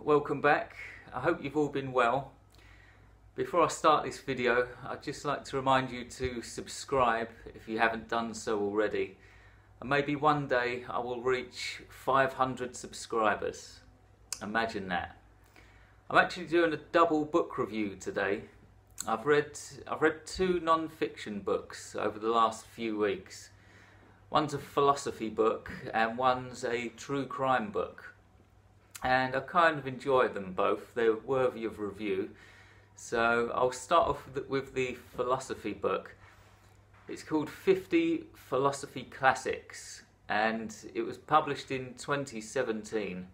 welcome back. I hope you've all been well. Before I start this video, I'd just like to remind you to subscribe if you haven't done so already. And maybe one day I will reach 500 subscribers. Imagine that. I'm actually doing a double book review today. I've read two non-fiction books over the last few weeks. One's a philosophy book and one's a true crime book. And I kind of enjoyed them both. They're worthy of review. So I'll start off with the philosophy book. It's called 50 Philosophy Classics and it was published in 2017.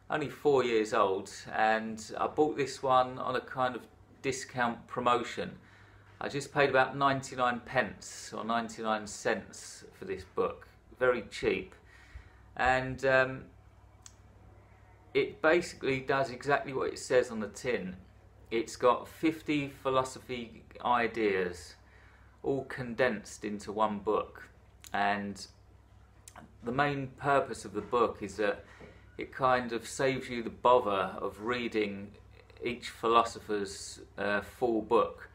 Only 4 years old, and I bought this one on a kind of discount promotion. I just paid about 99 pence or 99 cents for this book. Very cheap. And it basically does exactly what it says on the tin. It's got 50 philosophy ideas all condensed into one book, and the main purpose of the book is that it kind of saves you the bother of reading each philosopher's full book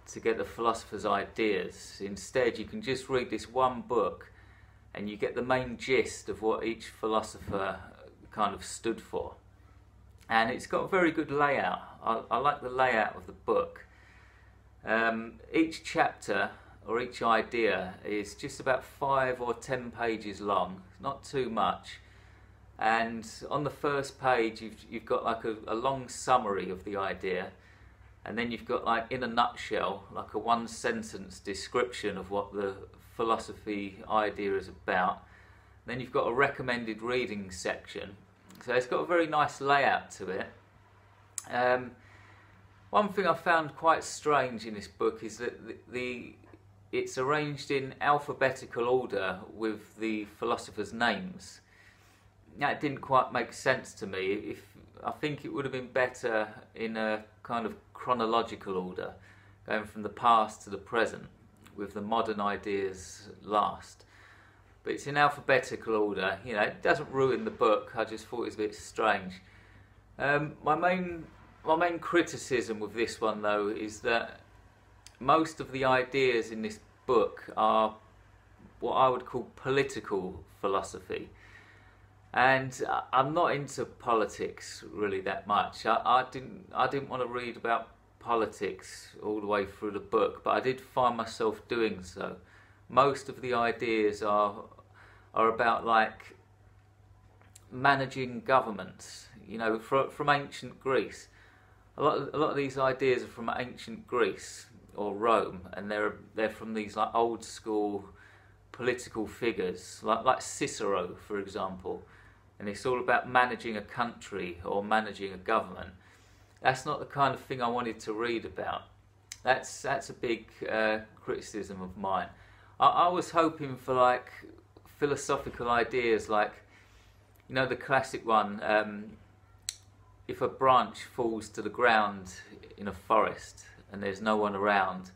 to get the philosopher's ideas. Instead, you can just read this one book and you get the main gist of what each philosopher kind of stood for. And it's got a very good layout. I like the layout of the book. Each chapter or each idea is just about 5 or 10 pages long, not too much. And on the first page you've got like a long summary of the idea, and then you've got, like, in a nutshell, like a one-sentence description of what the philosophy idea is about. Then you've got a recommended reading section. So it's got a very nice layout to it. One thing I found quite strange in this book is that it's arranged in alphabetical order with the philosophers' names. That didn't quite make sense to me. I think it would have been better in a kind of chronological order, going from the past to the present, with the modern ideas last. But it's in alphabetical order. You know, it doesn't ruin the book. I just thought it was a bit strange. My main criticism with this one, though, is that most of the ideas in this book are what I would call political philosophy. And I'm not into politics really that much. I didn't want to read about politics all the way through the book, but I did find myself doing so. Most of the ideas are about, like, managing governments, you know, from ancient Greece. A lot of these ideas are from ancient Greece or Rome, and they're from these, like, old school political figures, like Cicero, for example. And it's all about managing a country or managing a government. That's not the kind of thing I wanted to read about. That's a big criticism of mine. I was hoping for, like, philosophical ideas, like, you know, the classic one, if a branch falls to the ground in a forest and there's no one around,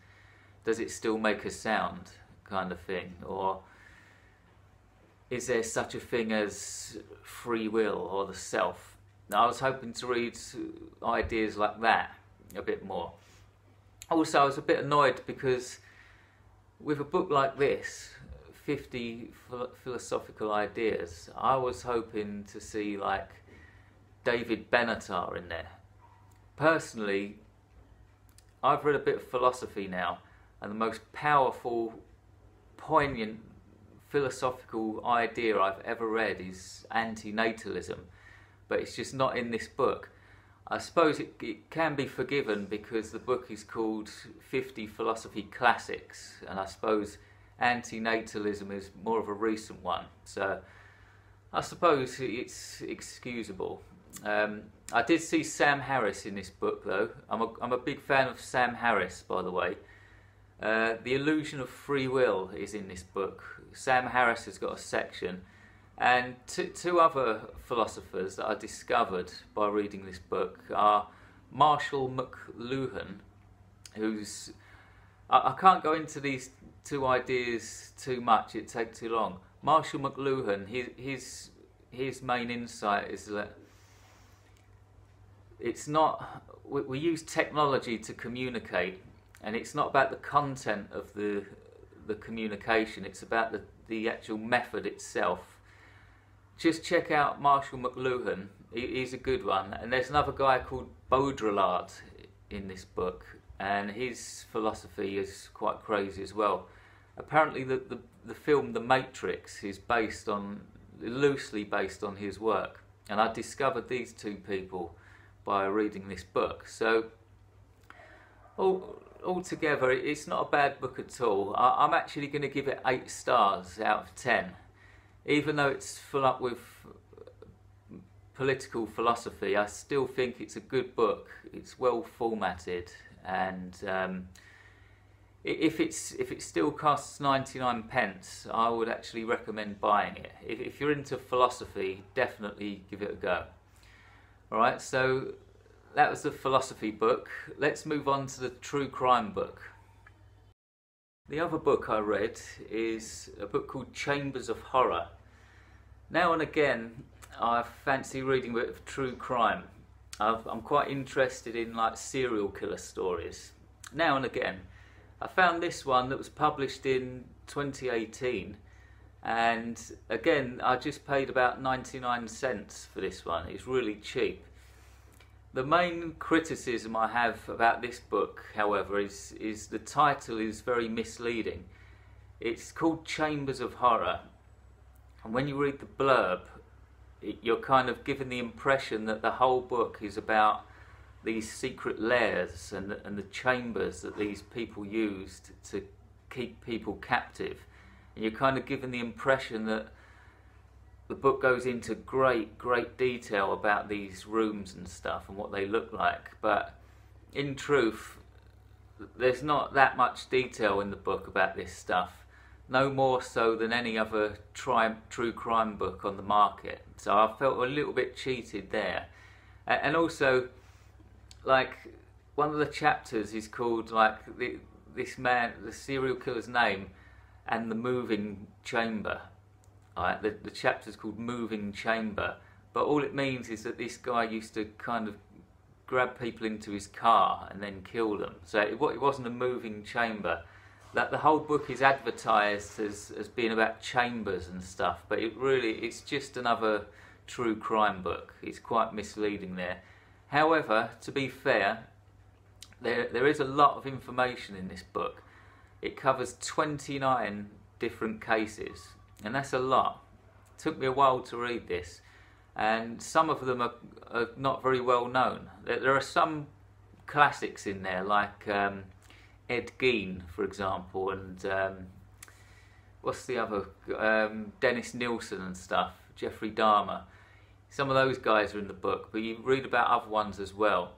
does it still make a sound, kind of thing? Or is there such a thing as free will or the self? Now, I was hoping to read ideas like that a bit more. Also, I was a bit annoyed because with a book like this, 50 philosophical ideas, I was hoping to see, like, David Benatar in there. Personally, I've read a bit of philosophy now, and the most powerful, poignant philosophical idea I've ever read is anti-natalism, but it's just not in this book. I suppose it can be forgiven because the book is called 50 Philosophy Classics, and I suppose anti-natalism is more of a recent one, so I suppose it's excusable. I did see Sam Harris in this book, though. I'm a big fan of Sam Harris, by the way. The Illusion of Free Will is in this book. Sam Harris has got a section, and two other philosophers that I discovered by reading this book are Marshall McLuhan, who's... I can't go into these two ideas too much, it'd take too long. Marshall McLuhan, his main insight is that it's not, we use technology to communicate, and it's not about the content of the communication, it's about the actual method itself. Just check out Marshall McLuhan, he's a good one. And there's another guy called Baudrillard in this book, and his philosophy is quite crazy as well. Apparently the film The Matrix is loosely based on his work, and I discovered these two people by reading this book. So altogether, it's not a bad book at all. I'm actually going to give it 8 stars out of 10. Even though it's full up with political philosophy, I still think it's a good book. It's well formatted, and if it still costs 99p, I would actually recommend buying it. If you're into philosophy, definitely give it a go. Alright, so that was the philosophy book. Let's move on to the true crime book. The other book I read is a book called Chambers of Horror. Now and again, I fancy reading a bit of true crime. I'm quite interested in like serial killer stories. Now and again. I found this one that was published in 2018, and again I just paid about 99 cents for this one. It's really cheap. The main criticism I have about this book, however, is the title is very misleading. It's called Chambers of Horror, and when you read the blurb, you're kind of given the impression that the whole book is about these secret lairs and the chambers that these people used to keep people captive. And you're kind of given the impression that the book goes into great detail about these rooms and stuff and what they look like, but in truth there's not that much detail in the book about this stuff, no more so than any other true crime book on the market. So I felt a little bit cheated there. And also, like, one of the chapters is called like this man, the serial killer's name and the moving chamber. Right, the chapter's called Moving Chamber, but all it means is that this guy used to kind of grab people into his car and then kill them. So it wasn't a moving chamber. That the whole book is advertised as being about chambers and stuff, but it's just another true crime book. It's quite misleading there. However, to be fair, there is a lot of information in this book. It covers 29 different cases, and that's a lot. It took me a while to read this, and some of them are not very well known. There are some classics in there, like Ed Gein, for example, and what's the other? Dennis Nilsson and stuff, Jeffrey Dahmer. Some of those guys are in the book, but you read about other ones as well.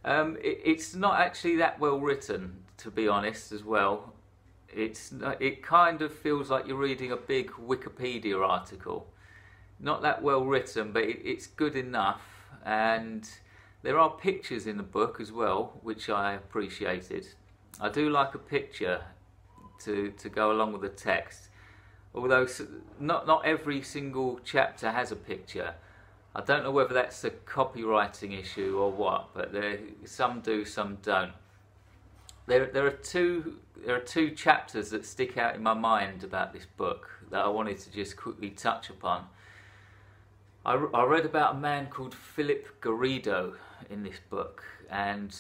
It's not actually that well written, to be honest, as well. It kind of feels like you're reading a big Wikipedia article. Not that well written, but it's good enough. And there are pictures in the book as well, which I appreciated. I do like a picture to go along with the text. Although not every single chapter has a picture. I don't know whether that's a copywriting issue or what, but some do, some don't. There are two chapters that stick out in my mind about this book that I wanted to just quickly touch upon. I read about a man called Philip Garrido in this book, and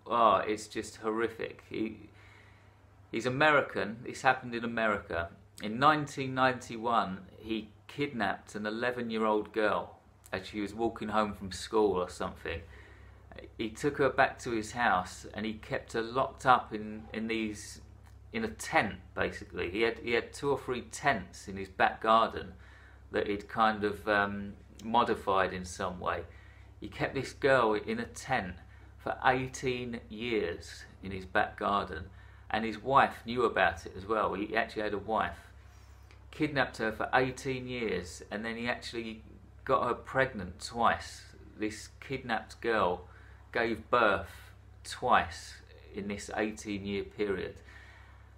it's just horrific. He's American. This happened in America. In 1991, he kidnapped an 11-year-old girl as she was walking home from school or something. He took her back to his house and he kept her locked up in a tent, basically. He had 2 or 3 tents in his back garden that he'd kind of modified in some way. He kept this girl in a tent for 18 years in his back garden, and his wife knew about it as well. He actually had a wife. Kidnapped her for 18 years, and then he actually got her pregnant twice. This kidnapped girl gave birth twice in this 18-year period.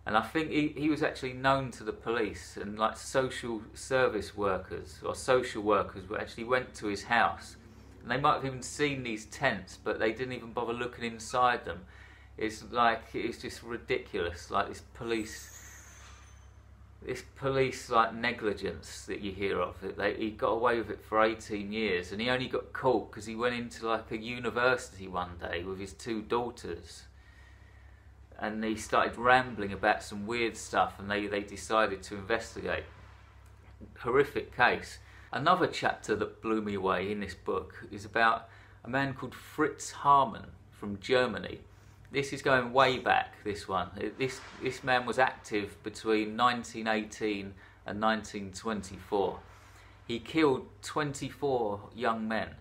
And I think he was actually known to the police, and like social service workers or social workers actually went to his house. And they might have even seen these tents, but they didn't even bother looking inside them. It's just ridiculous, like this police like negligence that you hear of. He got away with it for 18 years, and he only got caught because he went into like a university one day with his 2 daughters, and he started rambling about some weird stuff, and they decided to investigate. Horrific case. Another chapter that blew me away in this book is about a man called Fritz Hamann from Germany. This is going way back, this one. This man was active between 1918 and 1924. He killed 24 young men.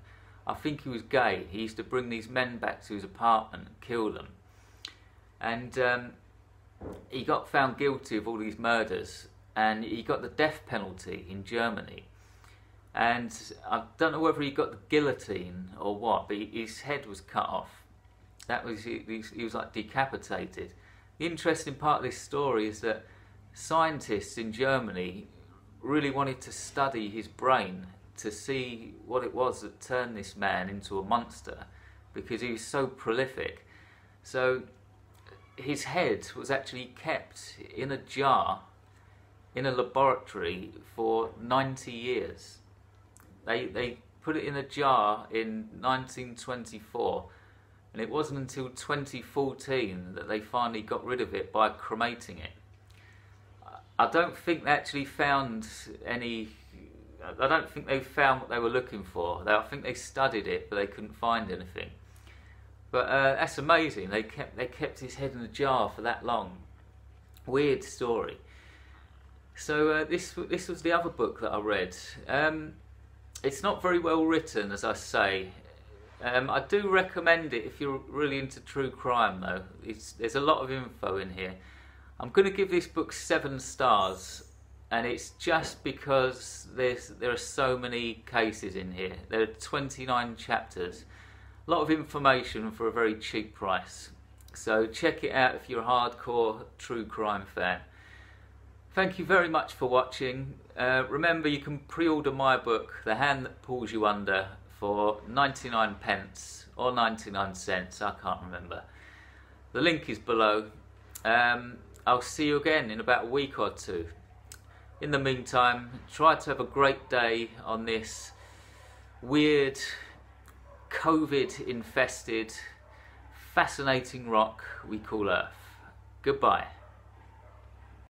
I think he was gay. He used to bring these men back to his apartment and kill them. And he got found guilty of all these murders, and he got the death penalty in Germany. And I don't know whether he got the guillotine or what, but his head was cut off. He was like decapitated. The interesting part of this story is that scientists in Germany really wanted to study his brain to see what it was that turned this man into a monster, because he was so prolific. So his head was actually kept in a jar in a laboratory for 90 years. They put it in a jar in 1924, and it wasn't until 2014 that they finally got rid of it by cremating it. I don't think they actually found any. I don't think they found what they were looking for. I think they studied it, but they couldn't find anything. But that's amazing. They kept his head in a jar for that long. Weird story. So this was the other book that I read. It's not very well written, as I say. I do recommend it if you're really into true crime, though. There's a lot of info in here. I'm going to give this book 7 stars, and it's just because there are so many cases in here. There are 29 chapters. A lot of information for a very cheap price. So check it out if you're a hardcore true crime fan. Thank you very much for watching. Remember, you can pre-order my book, The Hand That Pulls You Under, for 99 pence or 99 cents, I can't remember. The link is below. I'll see you again in about a week or 2. In the meantime, try to have a great day on this weird, COVID-infested, fascinating rock we call Earth. Goodbye.